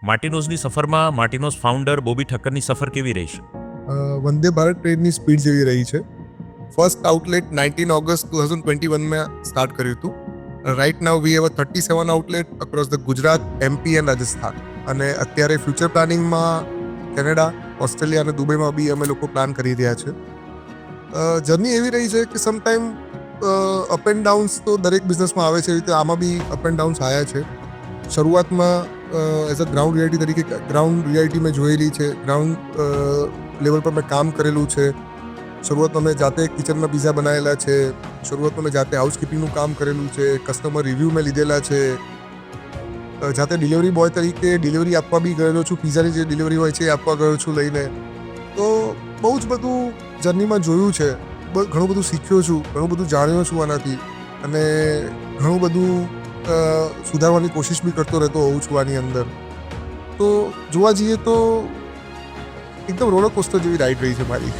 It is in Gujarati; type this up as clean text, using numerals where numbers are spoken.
માર્ટિનોઝની સફરમાં માર્ટિનોઝ ફાઉન્ડર બોબી ઠક્કરની સફર કેવી રહી છે? વંદે ભારત ટ્રેનની સ્પીડ જેવી રહી છે. ફર્સ્ટ આઉટલેટ 19 ઓગસ્ટ 2021 સ્ટાર્ટ કર્યું હતું. Right now we have 37 outlet across the Gujarat, MP and Rajasthan. અને અત્યારે ફ્યુચર પ્લાનિંગમાં કેનેડા, ઓસ્ટ્રેલિયા અને દુબઈમાં બી અમે લોકો પ્લાન કરી રહ્યા છે. જર્ની એવી રહી છે કે સમટાઈમ અપ એન્ડ ડાઉન્સ તો દરેક બિઝનેસમાં આવે છે, એવી રીતે આમાં બી અપ એન્ડ ડાઉન્સ આવ્યા છે. શરૂઆતમાં એઝ અ ગ્રાઉન્ડ રિયાલિટી તરીકે ગ્રાઉન્ડ રિયાલિટી મેં જોયેલી છે. ગ્રાઉન્ડ લેવલ પર મેં કામ કરેલું છે. શરૂઆતમાં મેં જાતે કિચનમાં પિઝા બનાવેલા છે. શરૂઆતમાં મેં જાતે હાઉસકીપિંગનું કામ કરેલું છે. કસ્ટમર રિવ્યૂ મેં લીધેલા છે. જાતે ડિલિવરી બોય તરીકે ડિલિવરી આપવા બી ગયેલો છું. પિઝાની જે ડિલિવરી હોય છે એ આપવા ગયો છું લઈને. તો બહુ જ બધું જર્નીમાં જોયું છે. ઘણું બધું શીખ્યો છું, ઘણું બધું જાણ્યો છું આનાથી, અને ઘણું બધું સુધારવાની કોશિશ બી કરતો રહેતો હોઉં છું આની અંદર. તો જોવા જઈએ તો એકદમ રોલર કોસ્ટર જેવી રાઈડ રહી છે મારી.